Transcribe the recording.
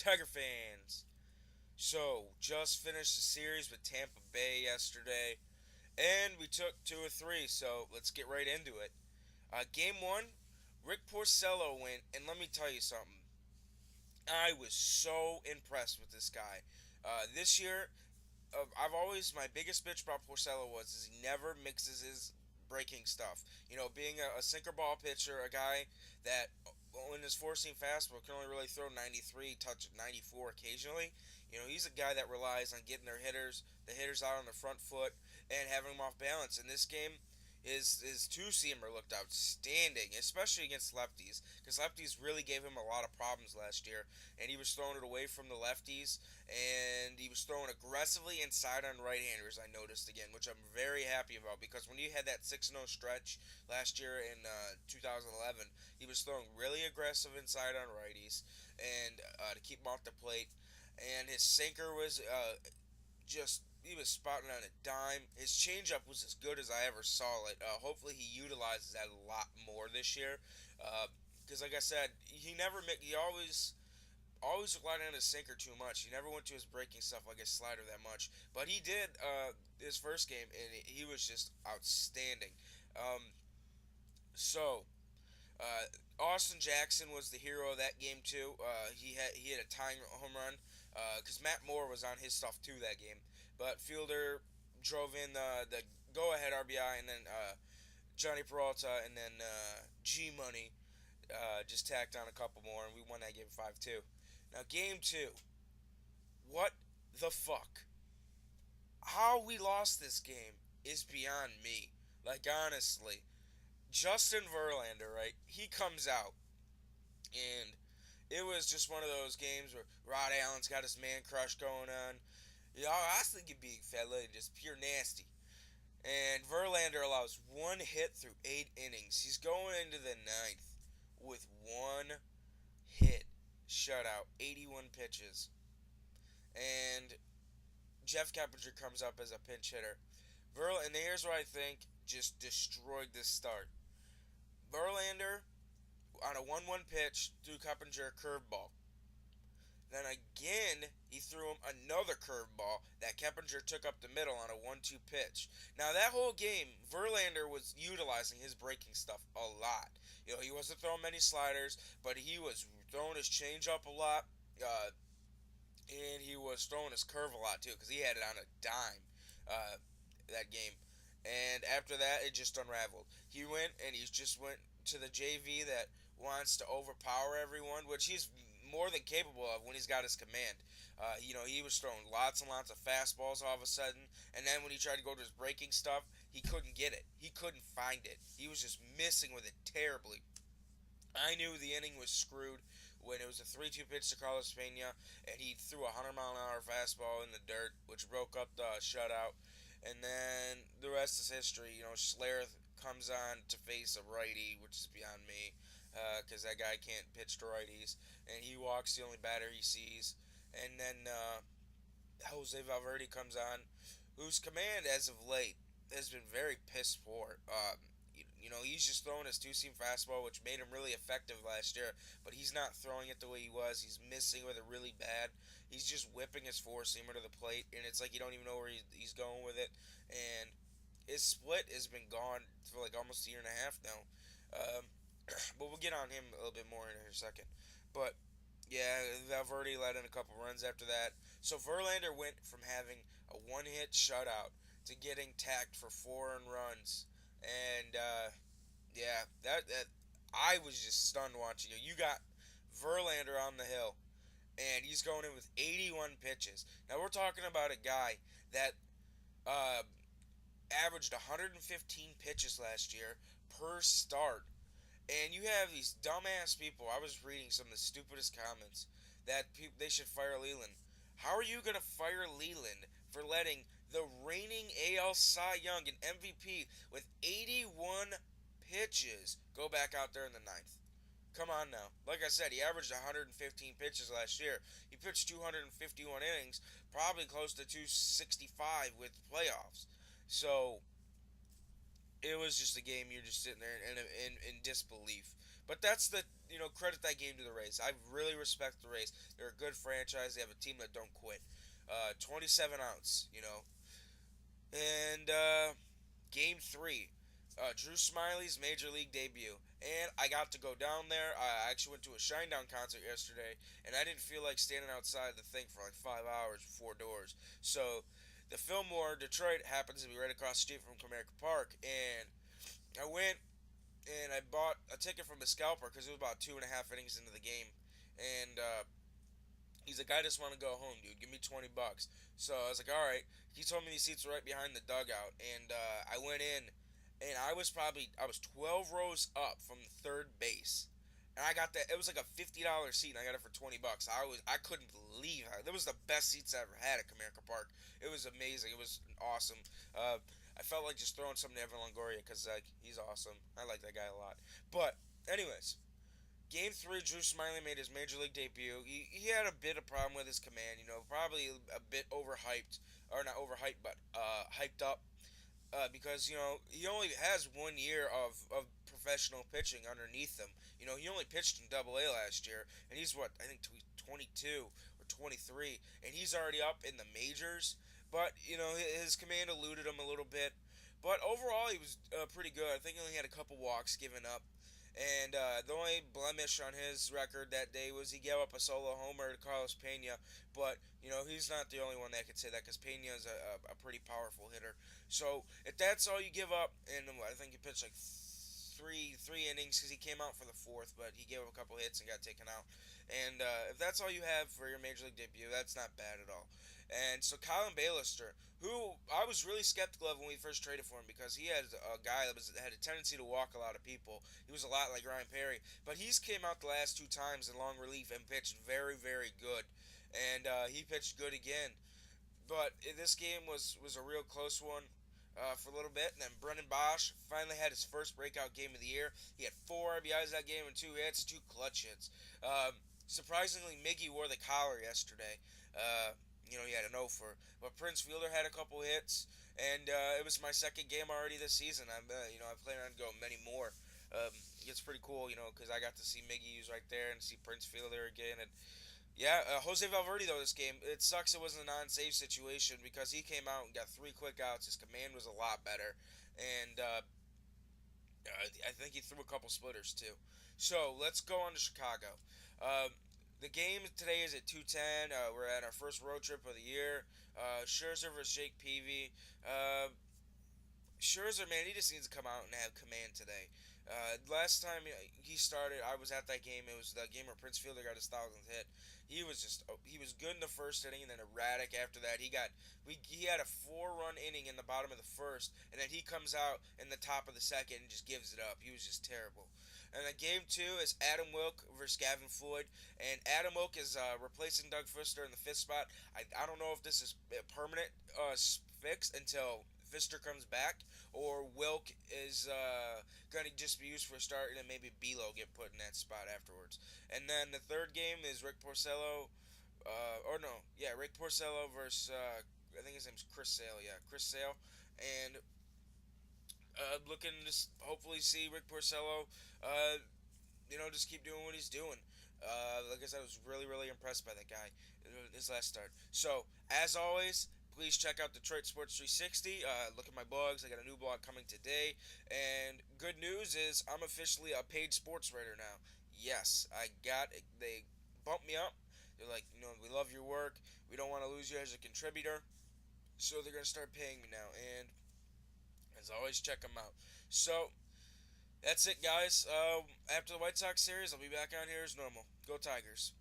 Tiger fans. So, just finished the series with Tampa Bay yesterday, and we took 2 or 3, so let's get right into it. Game 1, Rick Porcello went, and let me tell you something. I was so impressed with this guy. This year, my biggest bitch about Porcello is he never mixes his breaking stuff. Being a sinker ball pitcher, a guy that in his four seam fastball can only really throw 93, touch 94 occasionally. He's a guy that relies on getting the hitters out on the front foot and having them off balance. In this game, his two seamer looked outstanding, especially against lefties, because lefties really gave him a lot of problems last year, and he was throwing it away from the lefties, and he was throwing aggressively inside on right-handers. I noticed again, which I'm very happy about, because when you had that 6-0 stretch last year in 2011, he was throwing really aggressive inside on righties, and to keep him off the plate, and his sinker was just he was spotting on a dime. His changeup was as good as I ever saw it. Hopefully, he utilizes that a lot more this year. Because, like I said, he always relied on his sinker too much. He never went to his breaking stuff like his slider that much. But he did his first game, and he was just outstanding. Um, so, Austin Jackson was the hero of that game too. He had a tying home run because Matt Moore was on his stuff too that game. But Fielder drove in the go ahead RBI, and then Johnny Peralta, and then G Money just tacked on a couple more, and we won that game 5-2. Now game two, what the fuck? How we lost this game is beyond me. Like honestly, Justin Verlander, right? He comes out, and it was just one of those games where Rod Allen's got his man crush going on. I was thinking big fella, just pure nasty. And Verlander allows one hit through 8 innings. He's going into the ninth with one hit shutout, 81 pitches. And Jeff Keppinger comes up as a pinch hitter. And here's what I think just destroyed this start. Verlander on a 1-1 pitch threw Keppinger a curveball. Then again, he threw him another curveball that Keppinger took up the middle on a 1-2 pitch. Now, that whole game, Verlander was utilizing his breaking stuff a lot. He wasn't throwing many sliders, but he was throwing his changeup a lot, and he was throwing his curve a lot, too, because he had it on a dime that game. And after that, it just unraveled. He just went to the JV that wants to overpower everyone, which he's more than capable of when he's got his command. He was throwing lots and lots of fastballs all of a sudden, and then when he tried to go to his breaking stuff, he couldn't get it. He couldn't find it. He was just missing with it terribly. I knew the inning was screwed when it was a 3-2 pitch to Carlos Pena, and he threw a 100-mile-an-hour fastball in the dirt, which broke up the shutout. And then the rest is history. Schlereth comes on to face a righty, which is beyond me, because that guy can't pitch to righties, and he walks the only batter he sees. And then Jose Valverde comes on, whose command as of late has been very piss poor. He's just throwing his two seam fastball, which made him really effective last year, but he's not throwing it the way he was. He's missing with it really bad. He's just whipping his four seamer to the plate, and it's like you don't even know where he's going with it. And his split has been gone for like almost a year and a half now. Um, but we'll get on him a little bit more in a second. But yeah, Valverde let in a couple runs after that. So Verlander went from having a one-hit shutout to getting tacked for 4 runs, and yeah, that I was just stunned watching. You got Verlander on the hill, and he's going in with 81 pitches. Now we're talking about a guy that uh, averaged 115 pitches last year per start. And you have these dumbass people. I was reading some of the stupidest comments that they should fire Leland. How are you going to fire Leland for letting the reigning AL Cy Young and MVP with 81 pitches go back out there in the ninth? Come on now. Like I said, he averaged 115 pitches last year. He pitched 251 innings, probably close to 265 with the playoffs. So it was just a game you're just sitting there in disbelief. But that's the credit that game to the Rays. I really respect the Rays. They're a good franchise. They have a team that don't quit. 27 outs, and game three, Drew Smiley's major league debut. And I got to go down there. I actually went to a Shinedown concert yesterday, and I didn't feel like standing outside the thing for like 5 hours before doors. So, the Fillmore, Detroit, happens to be right across the street from Comerica Park, and I went and I bought a ticket from a scalper because it was about 2.5 innings into the game, and he's like, I just want to go home, dude. Give me $20. So I was like, all right. He told me these seats were right behind the dugout, and I went in, and I was 12 rows up from the third base, and I got that. It was like a $50 seat, and I got it for $20. I couldn't believe how that was the best seats I ever had at Comerica Park. It was amazing. It was awesome. I felt like just throwing something to Evan Longoria because like he's awesome. I like that guy a lot. But anyways, Game three, Drew Smiley made his major league debut. He had a bit of problem with his command, probably a bit overhyped, or not overhyped, but hyped up, because he only has 1 year of professional pitching underneath him. He only pitched in Double A last year, and he's what I think 22 or 23, and he's already up in the majors. But his command eluded him a little bit. But overall, he was pretty good. I think he only had a couple walks given up. And the only blemish on his record that day was he gave up a solo homer to Carlos Pena. But, he's not the only one that could say that because Pena is a pretty powerful hitter. So, if that's all you give up, and I think he pitched like three innings because he came out for the fourth, but he gave up a couple hits and got taken out. And if that's all you have for your major league debut, that's not bad at all. And so Colin Bailister, who I was really skeptical of when we first traded for him because he had a guy that had a tendency to walk a lot of people. He was a lot like Ryan Perry, but he's came out the last two times in long relief and pitched very, very good. And he pitched good again. But this game was a real close one for a little bit. And then Brennan Bosch finally had his first breakout game of the year. He had 4 RBIs that game and 2 hits, 2 clutch hits. Surprisingly, Miggy wore the collar yesterday. He had an O for. But Prince Fielder had a couple hits, and it was my second game already this season. I plan on going many more. It's pretty cool, because I got to see Miggy use right there and see Prince Fielder again, and yeah, Jose Valverde though this game it sucks it wasn't a non-save situation because he came out and got 3 quick outs. His command was a lot better, and I think he threw a couple splitters too. So let's go on to Chicago. The game today is at 2:10. We're at our first road trip of the year. Scherzer versus Jake Peavy. Scherzer, man, he just needs to come out and have command today. Last time he started, I was at that game. It was the game where Prince Fielder got his 1,000th hit. He was good in the first inning and then erratic after that. He had a 4-run inning in the bottom of the first, and then he comes out in the top of the second and just gives it up. He was just terrible. And then game two is Adam Wilk versus Gavin Floyd, and Adam Wilk is replacing Doug Fister in the fifth spot. I don't know if this is a permanent fix until Fister comes back, or Wilk is going to just be used for a start, and then maybe Belo get put in that spot afterwards. And then the third game is Rick Porcello, Rick Porcello versus I think his name's Chris Sale. Yeah, Chris Sale, and looking to just hopefully see Rick Porcello, just keep doing what he's doing. Like I said, I was really, really impressed by that guy, his last start. So, as always, please check out Detroit Sports 360. Look at my blogs. I got a new blog coming today. And good news is I'm officially a paid sports writer now. Yes, they bumped me up. They're like, we love your work. We don't want to lose you as a contributor. So they're going to start paying me now. And as always, check them out. So, that's it, guys. After the White Sox series, I'll be back on here as normal. Go Tigers.